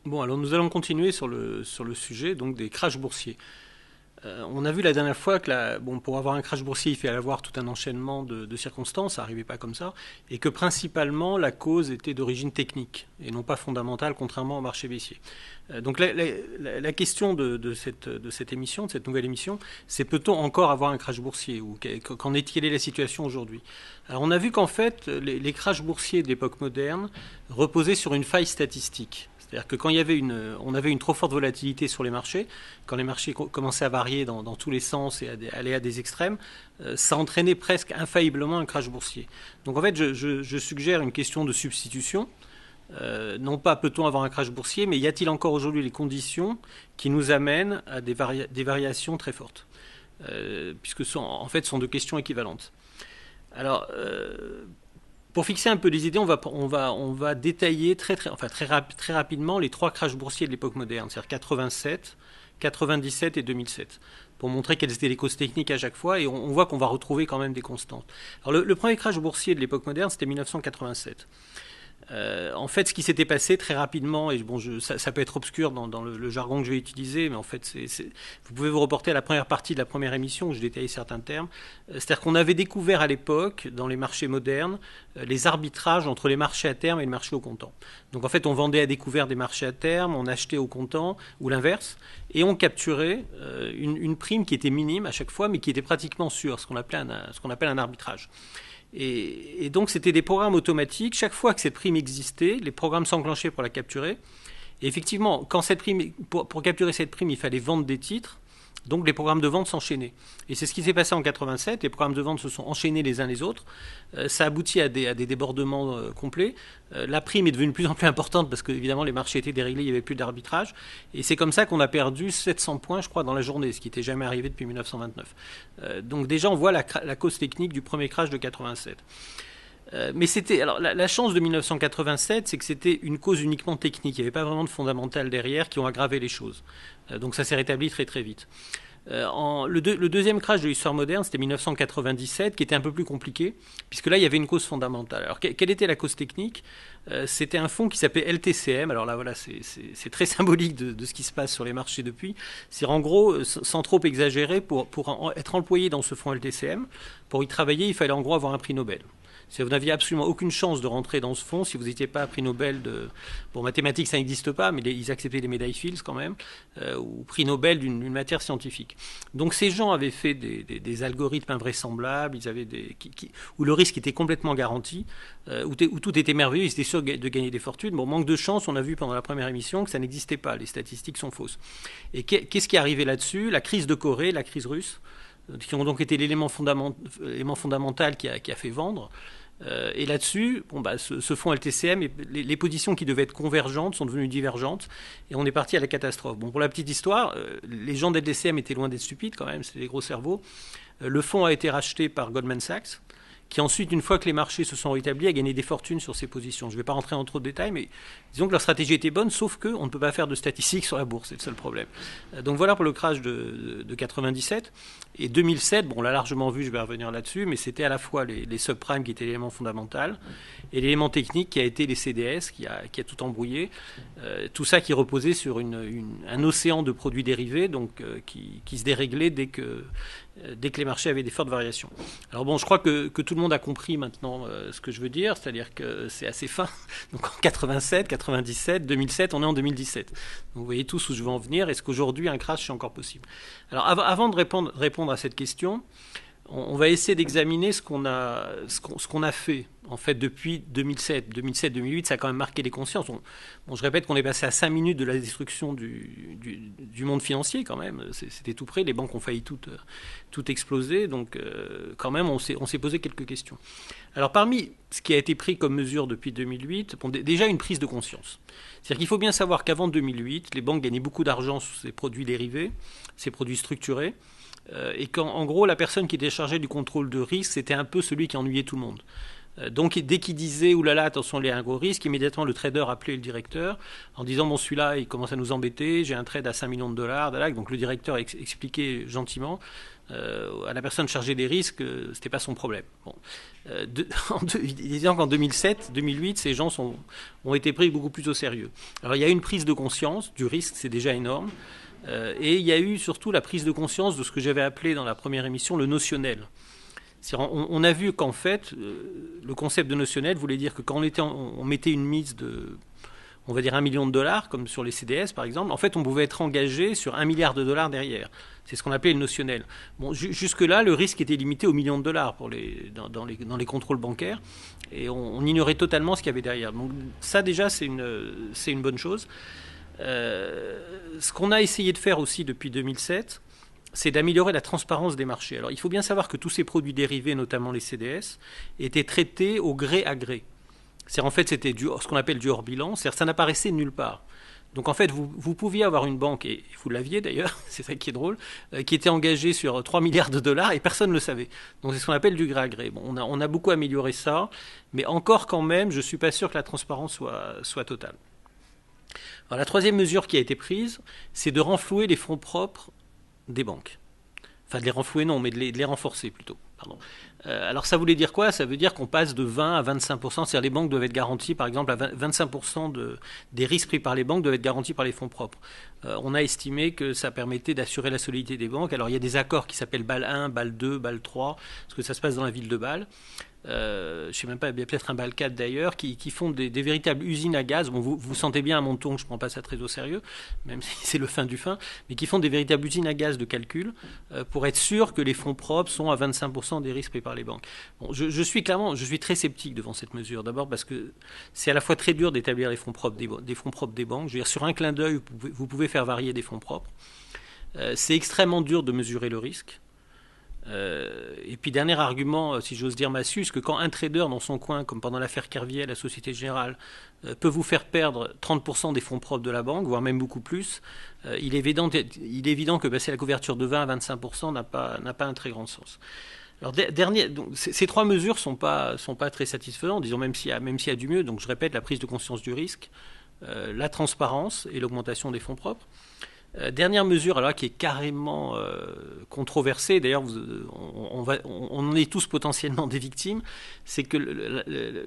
Bon, alors nous allons continuer sur le sujet donc des crashs boursiers. On a vu la dernière fois que bon, pour avoir un crash boursier, il fallait avoir tout un enchaînement de circonstances, ça n'arrivait pas comme ça, et que principalement la cause était d'origine technique et non pas fondamentale, contrairement au marché baissier. Donc la question de cette émission, de cette nouvelle émission, c'est peut-on encore avoir un crash boursier ou quelle est la situation aujourd'hui? Alors on a vu qu'en fait les crashs boursiers de l'époque moderne reposaient sur une faille statistique. C'est-à-dire que quand on avait une trop forte volatilité sur les marchés, quand les marchés commençaient à varier dans tous les sens et à aller à des extrêmes, ça entraînait presque infailliblement un crash boursier. Donc en fait, je suggère une question de substitution. Non pas peut-on avoir un crash boursier, mais y a-t-il encore aujourd'hui les conditions qui nous amènent à des variations très fortes, puisque en fait, ce sont deux questions équivalentes. Alors, pour fixer un peu les idées, on va détailler très rapidement les trois crashs boursiers de l'époque moderne, c'est-à-dire 87, 97 et 2007, pour montrer quelles étaient les causes techniques à chaque fois, et on voit qu'on va retrouver quand même des constantes. Alors le premier crash boursier de l'époque moderne, c'était 1987. En fait, ce qui s'était passé très rapidement, et bon, ça peut être obscur dans le jargon que je vais utiliser, mais en fait, vous pouvez vous reporter à la première partie de la première émission où je détaillais certains termes. C'est-à-dire qu'on avait découvert à l'époque, dans les marchés modernes, les arbitrages entre les marchés à terme et le marché au comptant. Donc en fait, on vendait à découvert des marchés à terme, on achetait au comptant, ou l'inverse, et on capturait une prime qui était minime à chaque fois, mais qui était pratiquement sûre, ce qu'on appelle un arbitrage. Et donc c'était des programmes automatiques. Chaque fois que cette prime existait, les programmes s'enclenchaient pour la capturer. Et effectivement, quand pour capturer cette prime, il fallait vendre des titres. Donc les programmes de vente s'enchaînaient. Et c'est ce qui s'est passé en 87. Les programmes de vente se sont enchaînés les uns les autres. Ça aboutit à des débordements complets. La prime est devenue de plus en plus importante parce que évidemment les marchés étaient déréglés, il n'y avait plus d'arbitrage. Et c'est comme ça qu'on a perdu 700 points, je crois, dans la journée, ce qui n'était jamais arrivé depuis 1929. Donc déjà, on voit la cause technique du premier crash de 87. Mais c'était alors la chance de 1987, c'est que c'était une cause uniquement technique. Il n'y avait pas vraiment de fondamentales derrière qui ont aggravé les choses. Donc ça s'est rétabli très très vite. Le deuxième crash de l'histoire moderne, c'était 1997, qui était un peu plus compliqué, puisque là, il y avait une cause fondamentale. Alors, quelle était la cause technique? C'était un fonds qui s'appelait LTCM. Alors là, voilà, c'est très symbolique de ce qui se passe sur les marchés depuis. C'est en gros, sans trop exagérer, pour être employé dans ce fonds LTCM, pour y travailler, il fallait en gros avoir un prix Nobel. Vous n'aviez absolument aucune chance de rentrer dans ce fonds si vous n'étiez pas à prix Nobel de... Bon, mathématiques, ça n'existe pas, mais ils acceptaient les médailles Fields quand même, ou prix Nobel d'une matière scientifique. Donc ces gens avaient fait des algorithmes invraisemblables, où le risque était complètement garanti, où tout était merveilleux, ils étaient sûrs de gagner des fortunes. Bon, manque de chance, on a vu pendant la première émission que ça n'existait pas, les statistiques sont fausses. Et qu'est-ce qui est arrivé là-dessus? La crise de Corée, la crise russe, qui ont donc été l'élément fondamental qui a fait vendre. Et là-dessus, bon, ce fonds LTCM, les positions qui devaient être convergentes sont devenues divergentes, et on est parti à la catastrophe. Bon, pour la petite histoire, les gens de LTCM étaient loin d'être stupides quand même, c'était des gros cerveaux. Le fonds a été racheté par Goldman Sachs, qui ensuite, une fois que les marchés se sont rétablis, a gagné des fortunes sur ces positions. Je ne vais pas rentrer en trop de détails, mais disons que leur stratégie était bonne, sauf qu'on ne peut pas faire de statistiques sur la bourse, c'est le seul problème. Donc voilà pour le crash de 97. Et 2007, bon, on l'a largement vu, je vais revenir là-dessus, mais c'était à la fois les subprimes qui étaient l'élément fondamental, et l'élément technique qui a été les CDS, qui a tout embrouillé. Tout ça qui reposait sur un océan de produits dérivés, donc qui se déréglait dès que les marchés avaient des fortes variations. Alors bon, je crois que tout le monde a compris maintenant ce que je veux dire, c'est-à-dire que c'est assez fin. Donc en 87, 97, 2007, on est en 2017. Donc vous voyez tous où je veux en venir. Est-ce qu'aujourd'hui un crash est encore possible? Alors avant de répondre à cette question, on va essayer d'examiner ce qu'on a fait en fait depuis 2007. 2007-2008, ça a quand même marqué les consciences. Bon, je répète qu'on est passé à 5 minutes de la destruction du monde financier quand même. C'était tout près. Les banques ont failli tout exploser. Donc quand même, on s'est posé quelques questions. Alors parmi ce qui a été pris comme mesure depuis 2008, bon, déjà une prise de conscience. C'est-à-dire qu'il faut bien savoir qu'avant 2008, les banques gagnaient beaucoup d'argent sur ces produits dérivés, ces produits structurés. Et qu'en gros, la personne qui était chargée du contrôle de risque, c'était un peu celui qui ennuyait tout le monde. Donc dès qu'il disait « oulala, attention, il y a un gros risque », immédiatement le trader appelait le directeur en disant « bon, celui-là, il commence à nous embêter, j'ai un trade à 5 millions de dollars ». Donc le directeur expliquait gentiment à la personne chargée des risques, c'était pas son problème. Bon. Disons qu'en 2007, 2008, ces gens ont été pris beaucoup plus au sérieux. Alors il y a eu une prise de conscience du risque, c'est déjà énorme. Et il y a eu surtout la prise de conscience de ce que j'avais appelé dans la première émission le notionnel. On a vu qu'en fait, le concept de notionnel voulait dire que quand on mettait une mise de, on va dire, $1 million, comme sur les CDS par exemple, en fait on pouvait être engagé sur $1 milliard derrière. C'est ce qu'on appelait le notionnel. Bon, jusque-là, le risque était limité aux millions de dollars dans les contrôles bancaires, et on ignorait totalement ce qu'il y avait derrière. Donc ça déjà, c'est une bonne chose. Ce qu'on a essayé de faire aussi depuis 2007, c'est d'améliorer la transparence des marchés. Alors il faut bien savoir que tous ces produits dérivés, notamment les CDS, étaient traités au gré à gré. En fait, c'était ce qu'on appelle du hors-bilan, c'est-à-dire que ça n'apparaissait nulle part. Donc en fait, vous pouviez avoir une banque, et vous l'aviez d'ailleurs, c'est ça qui est drôle, qui était engagée sur $3 milliards et personne ne le savait. Donc c'est ce qu'on appelle du gré à gré. Bon, on a beaucoup amélioré ça, mais encore quand même, je ne suis pas sûr que la transparence soit totale. Alors, la troisième mesure qui a été prise, c'est de renflouer les fonds propres des banques. Enfin, de les renflouer, non, mais de les renforcer plutôt. Pardon. Alors, ça voulait dire quoi? Ça veut dire qu'on passe de 20 à 25%, c'est-à-dire les banques doivent être garanties, par exemple, à 25% des risques pris par les banques doivent être garantis par les fonds propres. On a estimé que ça permettait d'assurer la solidité des banques. Alors, il y a des accords qui s'appellent Bâle 1, Bâle 2, Bâle 3, parce que ça se passe dans la ville de Bâle. Je ne sais même pas, il y a peut-être un Bâle 4 d'ailleurs, qui font des véritables usines à gaz. Bon, vous sentez bien à mon ton que je ne prends pas ça très au sérieux, même si c'est le fin du fin, mais qui font des véritables usines à gaz de calcul pour être sûr que les fonds propres sont à 25% des risques pris par les banques. Bon, je suis très sceptique devant cette mesure. D'abord parce que c'est à la fois très dur d'établir les fonds propres des fonds propres des banques. Je veux dire, sur un clin d'œil, vous pouvez faire varier des fonds propres. C'est extrêmement dur de mesurer le risque. Et puis dernier argument, si j'ose dire Massus, que quand un trader dans son coin, comme pendant l'affaire Kerviel, la Société Générale, peut vous faire perdre 30% des fonds propres de la banque, voire même beaucoup plus, il est évident que passer la couverture de 20 à 25% n'a pas un très grand sens. Alors, donc, ces trois mesures sont pas très satisfaisantes, disons, même s'il y a du mieux. Donc je répète, la prise de conscience du risque, la transparence et l'augmentation des fonds propres. Dernière mesure, alors, qui est carrément controversée, d'ailleurs on en est tous potentiellement des victimes, c'est que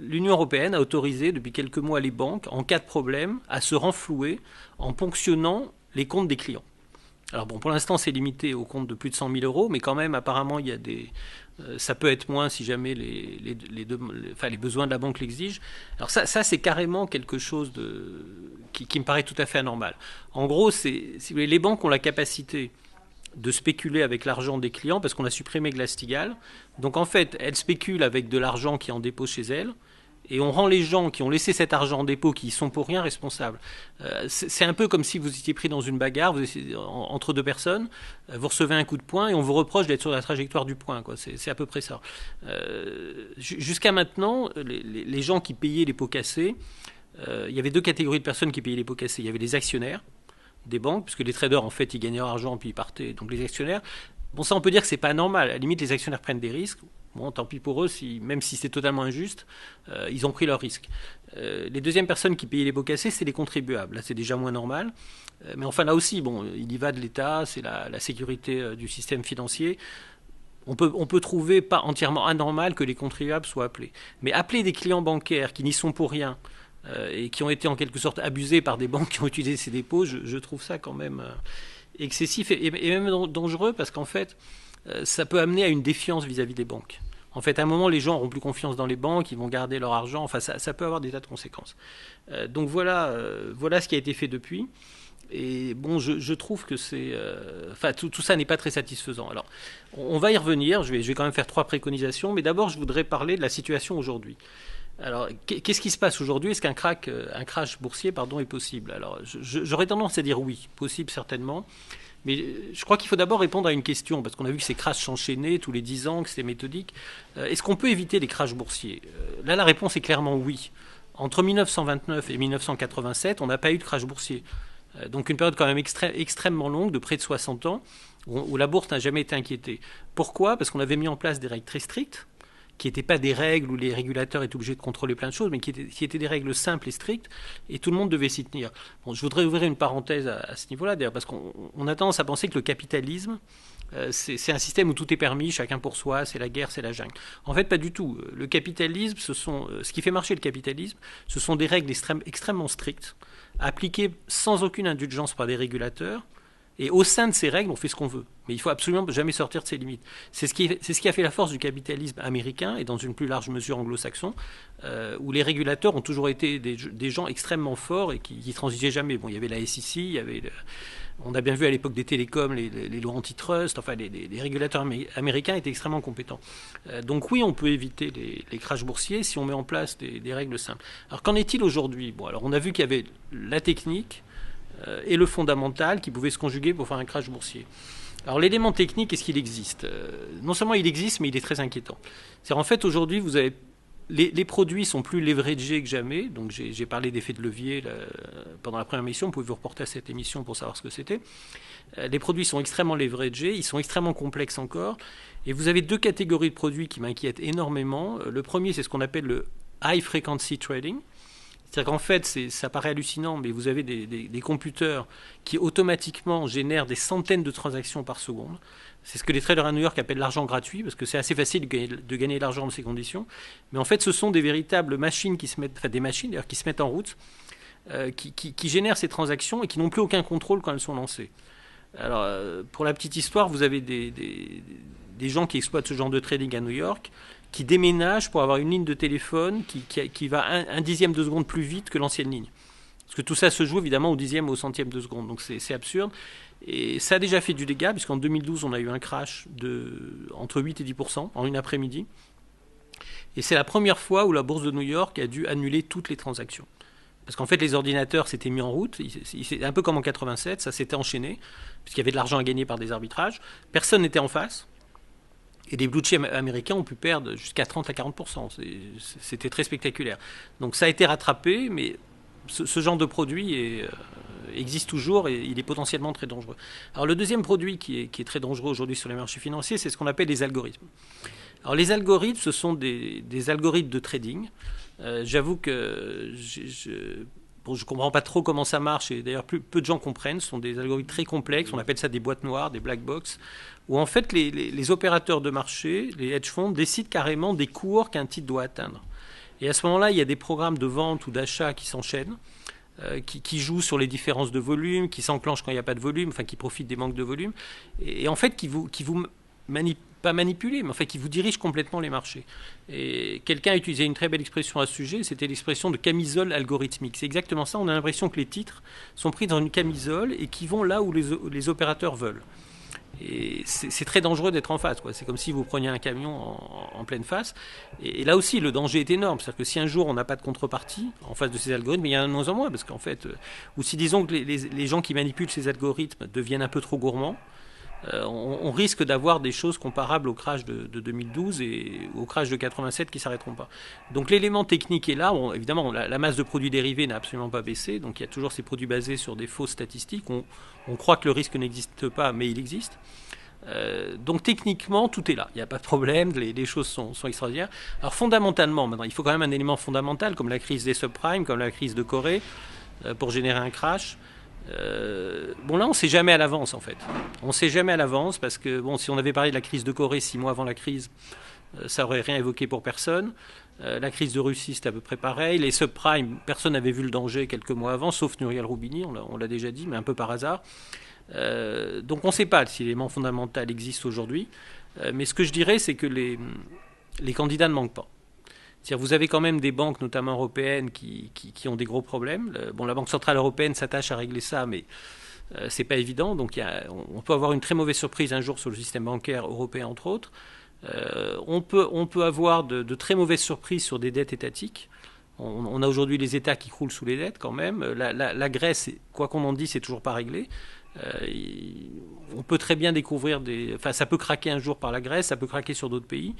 l'Union européenne a autorisé depuis quelques mois les banques, en cas de problème, à se renflouer en ponctionnant les comptes des clients. Alors bon, pour l'instant c'est limité aux comptes de plus de 100 000 euros, mais quand même apparemment il y a ça peut être moins si jamais les besoins de la banque l'exigent. Alors ça c'est carrément quelque chose qui me paraît tout à fait anormal. En gros, si vous voulez, les banques ont la capacité de spéculer avec l'argent des clients parce qu'on a supprimé Glass-Steagall. Donc en fait, elles spéculent avec de l'argent qui est en dépôt chez elles. Et on rend les gens qui ont laissé cet argent en dépôt, qui y sont pour rien, responsables. C'est un peu comme si vous étiez pris dans une bagarre entre deux personnes, vous recevez un coup de poing et on vous reproche d'être sur la trajectoire du poing. C'est à peu près ça. Jusqu'à maintenant, les gens qui payaient les pots cassés, il y avait deux catégories de personnes qui payaient les pots cassés. Il y avait les actionnaires des banques, puisque les traders, en fait, ils gagnaient leur argent puis ils partaient. Donc les actionnaires, bon, ça on peut dire que c'est pas anormal. À la limite, les actionnaires prennent des risques. Bon, tant pis pour eux, même si c'est totalement injuste, ils ont pris leurs risques. Les deuxièmes personnes qui payaient les pots cassés, c'est les contribuables. Là, c'est déjà moins normal. Mais enfin, là aussi, bon, il y va de l'État, c'est la sécurité du système financier. On peut trouver pas entièrement anormal que les contribuables soient appelés. Mais appeler des clients bancaires qui n'y sont pour rien et qui ont été en quelque sorte abusés par des banques qui ont utilisé ces dépôts, je trouve ça quand même excessif et même dangereux parce qu'en fait, ça peut amener à une défiance vis-à-vis des banques. En fait, à un moment, les gens n'auront plus confiance dans les banques, ils vont garder leur argent. Enfin, ça peut avoir des tas de conséquences. Donc voilà ce qui a été fait depuis. Et bon, je trouve que tout ça n'est pas très satisfaisant. Alors, on va y revenir. Je vais quand même faire 3 préconisations. Mais d'abord, je voudrais parler de la situation aujourd'hui. Alors, qu'est-ce qui se passe aujourd'hui? Est-ce qu'un crash boursier, est possible? Alors, j'aurais tendance à dire oui, possible certainement. Mais je crois qu'il faut d'abord répondre à une question, parce qu'on a vu que ces crashs s'enchaînaient tous les 10 ans, que c'était méthodique. Est-ce qu'on peut éviter les crashs boursiers? Là, la réponse est clairement oui. Entre 1929 et 1987, on n'a pas eu de crash boursier. Donc une période quand même extrêmement longue, de près de 60 ans, où la bourse n'a jamais été inquiétée. Pourquoi? Parce qu'on avait mis en place des règles très strictes, qui n'étaient pas des règles où les régulateurs étaient obligés de contrôler plein de choses, mais qui étaient des règles simples et strictes, et tout le monde devait s'y tenir. Bon, je voudrais ouvrir une parenthèse à ce niveau-là, d'ailleurs, parce qu'on a tendance à penser que le capitalisme, C'est un système où tout est permis, chacun pour soi, c'est la guerre, c'est la jungle. En fait, pas du tout. Le capitalisme, ce qui fait marcher le capitalisme, ce sont des règles extrêmement strictes, appliquées sans aucune indulgence par des régulateurs. Et au sein de ces règles, on fait ce qu'on veut. Mais il faut absolument jamais sortir de ses limites. C'est ce qui a fait la force du capitalisme américain et dans une plus large mesure anglo-saxon, où les régulateurs ont toujours été des gens extrêmement forts et qui transigeaient jamais. Bon, il y avait la SEC, on a bien vu à l'époque des télécoms les lois antitrust, enfin les régulateurs américains étaient extrêmement compétents. Donc oui, on peut éviter les crashs boursiers si on met en place des règles simples. Alors qu'en est-il aujourd'hui? Bon, alors on a vu qu'il y avait la technique et le fondamental qui pouvaient se conjuguer pour faire un crash boursier. Alors l'élément technique, est-ce qu'il existe? Non seulement il existe, mais il est très inquiétant. C'est-à-dire en fait aujourd'hui, vous avez les produits sont plus leveragés que jamais. Donc j'ai parlé d'effet de levier pendant la première émission. Vous pouvez vous reporter à cette émission pour savoir ce que c'était. Les produits sont extrêmement leveragés, ils sont extrêmement complexes encore. Et vous avez deux catégories de produits qui m'inquiètent énormément. Le premier, c'est ce qu'on appelle le high frequency trading. C'est-à-dire qu'en fait, ça paraît hallucinant, mais vous avez des computers qui automatiquement génèrent des centaines de transactions par seconde. C'est ce que les traders à New York appellent l'argent gratuit, parce que c'est assez facile de gagner de l'argent dans ces conditions. Mais en fait, ce sont des véritables machines des machines d'ailleurs qui se mettent en route, qui génèrent ces transactions et qui n'ont plus aucun contrôle quand elles sont lancées. Alors, pour la petite histoire, vous avez des gens qui exploitent ce genre de trading à New York, qui déménagent pour avoir une ligne de téléphone qui va un dixième de seconde plus vite que l'ancienne ligne. Parce que tout ça se joue évidemment au dixième ou au centième de seconde. Donc c'est absurde. Et ça a déjà fait du dégât, puisqu'en 2012, on a eu un crash entre 8 et 10% en une après-midi. Et c'est la première fois où la bourse de New York a dû annuler toutes les transactions. Parce qu'en fait, les ordinateurs s'étaient mis en route. C'est un peu comme en 87, ça s'était enchaîné, puisqu'il y avait de l'argent à gagner par des arbitrages. Personne n'était en face. Et les blue chips américains ont pu perdre jusqu'à 30 à 40%. C'était très spectaculaire. Donc ça a été rattrapé, mais ce genre de produit existe toujours et il est potentiellement très dangereux. Alors le deuxième produit qui est très dangereux aujourd'hui sur les marchés financiers, c'est ce qu'on appelle les algorithmes. Alors les algorithmes, ce sont des algorithmes de trading. J'avoue que je ne comprends pas trop comment ça marche, et d'ailleurs peu de gens comprennent. Ce sont des algorithmes très complexes, on appelle ça des boîtes noires, des black box, où en fait les opérateurs de marché, les hedge funds, décident carrément des cours qu'un titre doit atteindre. Et à ce moment-là, il y a des programmes de vente ou d'achat qui s'enchaînent, qui jouent sur les différences de volume, qui s'enclenchent quand il n'y a pas de volume, enfin qui profitent des manques de volume, et en fait qui vous pas manipuler, mais en fait qui vous dirige complètement les marchés. Et quelqu'un a utilisé une très belle expression à ce sujet, c'était l'expression de camisole algorithmique. C'est exactement ça, on a l'impression que les titres sont pris dans une camisole et qui vont là où les opérateurs veulent. Et c'est très dangereux d'être en face, quoi. C'est comme si vous preniez un camion en pleine face. Et là aussi, le danger est énorme. C'est-à-dire que si un jour on n'a pas de contrepartie en face de ces algorithmes, il y en a de moins en moins, parce qu'en fait, ou si disons que les gens qui manipulent ces algorithmes deviennent un peu trop gourmands, on risque d'avoir des choses comparables au crash de 2012 et au crash de 87 qui ne s'arrêteront pas. Donc l'élément technique est là. Évidemment, la masse de produits dérivés n'a absolument pas baissé. Donc il y a toujours ces produits basés sur des fausses statistiques. On croit que le risque n'existe pas, mais il existe. Donc techniquement, tout est là. Il n'y a pas de problème. Les choses sont extraordinaires. Alors fondamentalement, maintenant, il faut quand même un élément fondamental comme la crise des subprimes, comme la crise de Corée, pour générer un crash. Bon là on ne sait jamais à l'avance en fait. On ne sait jamais à l'avance parce que bon, si on avait parlé de la crise de Corée 6 mois avant la crise, ça n'aurait rien évoqué pour personne. La crise de Russie c'est à peu près pareil. Les subprimes, personne n'avait vu le danger quelques mois avant, sauf Nouriel Roubini, on l'a déjà dit, mais un peu par hasard. Donc on ne sait pas si l'élément fondamental existe aujourd'hui. Mais ce que je dirais c'est que les candidats ne manquent pas. C'est-à-dire, vous avez quand même des banques, notamment européennes, qui ont des gros problèmes. La Banque Centrale Européenne s'attache à régler ça, mais c'est pas évident. Donc, on peut avoir une très mauvaise surprise un jour sur le système bancaire européen, entre autres. On peut avoir de très mauvaises surprises sur des dettes étatiques. On a aujourd'hui les États qui croulent sous les dettes, quand même. La Grèce, quoi qu'on en dise, c'est toujours pas réglé. On peut très bien découvrir ça peut craquer un jour par la Grèce, ça peut craquer sur d'autres pays.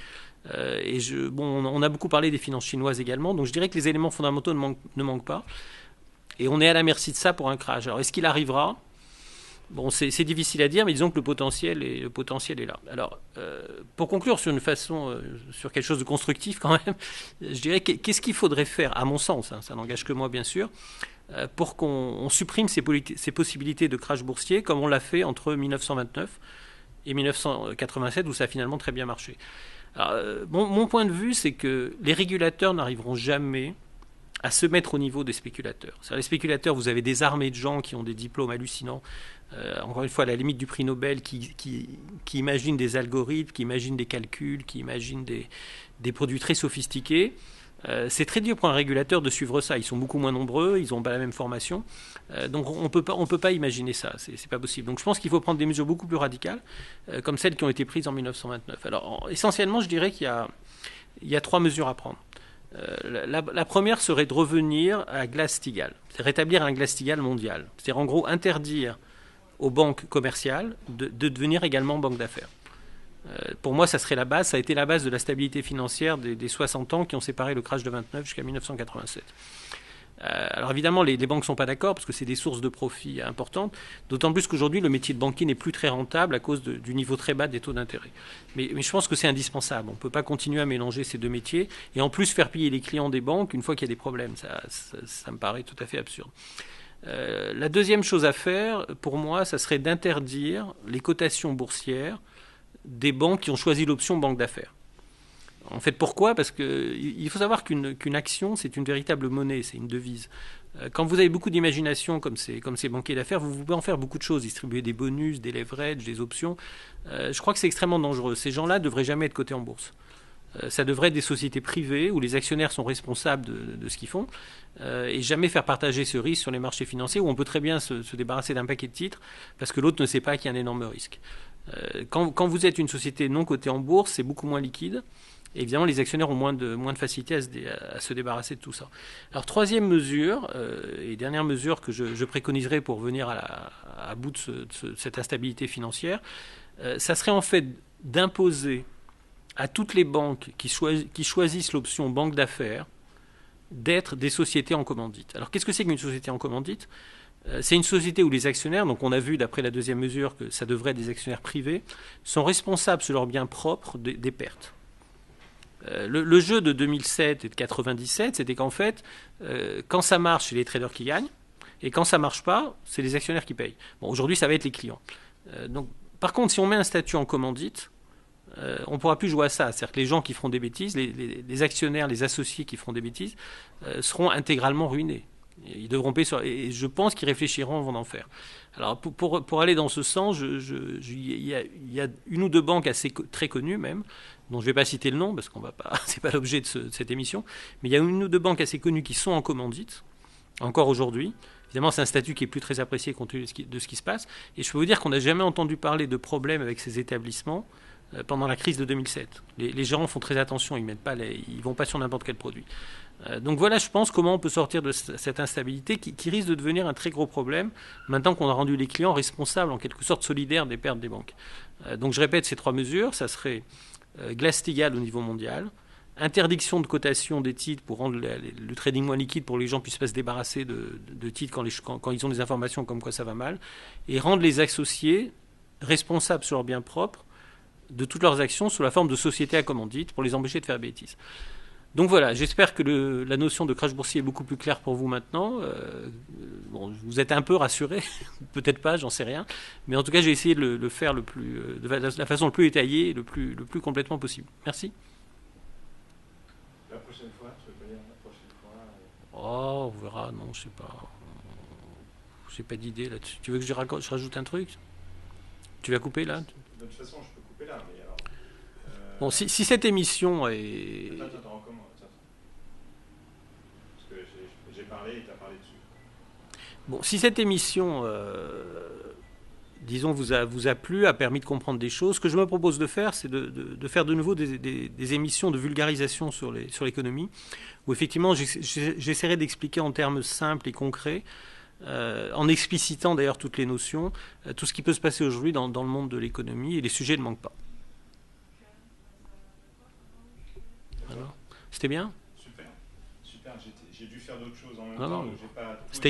On a beaucoup parlé des finances chinoises également, donc je dirais que les éléments fondamentaux ne manquent pas. Et on est à la merci de ça pour un crash. Alors est-ce qu'il arrivera ? Bon, c'est difficile à dire, mais disons que le potentiel est là. Alors, pour conclure sur sur quelque chose de constructif quand même, je dirais qu'est-ce qu'il faudrait faire, à mon sens, ça n'engage que moi bien sûr, pour qu'on supprime ces possibilités de crash boursier, comme on l'a fait entre 1929 et 1987 où ça a finalement très bien marché. Alors, mon point de vue, c'est que les régulateurs n'arriveront jamais à se mettre au niveau des spéculateurs. Les spéculateurs, vous avez des armées de gens qui ont des diplômes hallucinants, encore une fois à la limite du prix Nobel, qui imaginent des algorithmes, qui imaginent des calculs, qui imaginent des produits très sophistiqués. C'est très dur pour un régulateur de suivre ça. Ils sont beaucoup moins nombreux, ils n'ont pas la même formation. Donc on peut pas imaginer ça, c'est pas possible. Donc je pense qu'il faut prendre des mesures beaucoup plus radicales, comme celles qui ont été prises en 1929. Alors essentiellement, je dirais qu'il y a 3 mesures à prendre. La première serait de revenir à Glass-Steagall, c'est rétablir un Glass-Steagall mondial. C'est-à-dire en gros interdire aux banques commerciales de devenir également banques d'affaires. Pour moi, ça serait la base, ça a été la base de la stabilité financière des 60 ans qui ont séparé le crash de 29 jusqu'à 1987. Alors évidemment, les banques ne sont pas d'accord parce que c'est des sources de profit importantes, d'autant plus qu'aujourd'hui, le métier de banquier n'est plus très rentable à cause du niveau très bas des taux d'intérêt. Mais je pense que c'est indispensable. On ne peut pas continuer à mélanger ces deux métiers et en plus faire payer les clients des banques une fois qu'il y a des problèmes. Ça me paraît tout à fait absurde. La deuxième chose à faire, pour moi, ça serait d'interdire les cotations boursières des banques qui ont choisi l'option banque d'affaires. En fait, pourquoi? Parce qu'il faut savoir qu'une action, c'est une véritable monnaie, c'est une devise. Quand vous avez beaucoup d'imagination comme ces banquiers d'affaires, vous pouvez en faire beaucoup de choses, distribuer des bonus, des leverages, des options. Je crois que c'est extrêmement dangereux. Ces gens-là ne devraient jamais être cotés en bourse. Ça devrait être des sociétés privées où les actionnaires sont responsables de ce qu'ils font et jamais faire partager ce risque sur les marchés financiers où on peut très bien se débarrasser d'un paquet de titres parce que l'autre ne sait pas qu'il y a un énorme risque. Quand vous êtes une société non cotée en bourse, c'est beaucoup moins liquide. Et évidemment, les actionnaires ont moins de facilité à se débarrasser de tout ça. Alors, troisième mesure, et dernière mesure que je préconiserais pour venir à bout de cette instabilité financière, ça serait en fait d'imposer à toutes les banques qui choisissent l'option banque d'affaires d'être des sociétés en commandite. Alors, qu'est-ce que c'est qu'une société en commandite? C'est une société où les actionnaires, donc on a vu d'après la deuxième mesure que ça devrait être des actionnaires privés, sont responsables sur leurs biens propres des pertes. Le jeu de 2007 et de 97, c'était qu'en fait, quand ça marche, c'est les traders qui gagnent, et quand ça marche pas, c'est les actionnaires qui payent. Bon, aujourd'hui, ça va être les clients. Donc, par contre, si on met un statut en commandite, on ne pourra plus jouer à ça. C'est-à-dire que les gens qui feront des bêtises, les actionnaires, les associés qui feront des bêtises, seront intégralement ruinés. Ils devront payer et je pense qu'ils réfléchiront avant d'en faire. Alors pour aller dans ce sens, il y a une ou deux banques très connues même, dont je ne vais pas citer le nom parce qu'on va pas, c'est pas l'objet de cette émission, mais il y a une ou deux banques assez connues qui sont en commandite encore aujourd'hui. Évidemment, c'est un statut qui est plus très apprécié compte tenu de ce qui se passe. Et je peux vous dire qu'on n'a jamais entendu parler de problèmes avec ces établissements pendant la crise de 2007. Les gérants font très attention, ils ne vont pas sur n'importe quel produit. Donc voilà, je pense, comment on peut sortir de cette instabilité qui risque de devenir un très gros problème maintenant qu'on a rendu les clients responsables, en quelque sorte solidaires des pertes des banques. Donc je répète ces 3 mesures, ça serait Glass-Steagall au niveau mondial, interdiction de cotation des titres pour rendre le trading moins liquide pour que les gens puissent pas se débarrasser de titres quand ils ont des informations comme quoi ça va mal, et rendre les associés responsables sur leurs biens propres de toutes leurs actions sous la forme de sociétés à commandite pour les empêcher de faire bêtises. Donc voilà, j'espère que la notion de crash boursier est beaucoup plus claire pour vous maintenant. Bon, vous êtes un peu rassuré, peut-être pas, j'en sais rien. Mais en tout cas, j'ai essayé de le faire de la façon le plus étayée et le plus complètement possible. Merci. La prochaine fois, tu veux pas dire la prochaine fois Oh, on verra, non, je sais pas. J'ai pas d'idée là-dessus. Tu veux que je rajoute un truc? Tu vas couper là? De toute façon, je peux couper là, mais alors. Bon, si cette émission est... Attends, recommence. Parce que j'ai parlé et tu as parlé dessus. Bon, si cette émission, disons, vous a plu, a permis de comprendre des choses, ce que je me propose de faire, c'est de faire de nouveau des émissions de vulgarisation sur l'économie, où effectivement j'essaierai d'expliquer en termes simples et concrets, en explicitant d'ailleurs toutes les notions, tout ce qui peut se passer aujourd'hui dans le monde de l'économie, et les sujets ne manquent pas. Alors, c'était bien? Super. J'ai dû faire d'autres choses en même Non, temps, non, donc j'ai pas tout c'était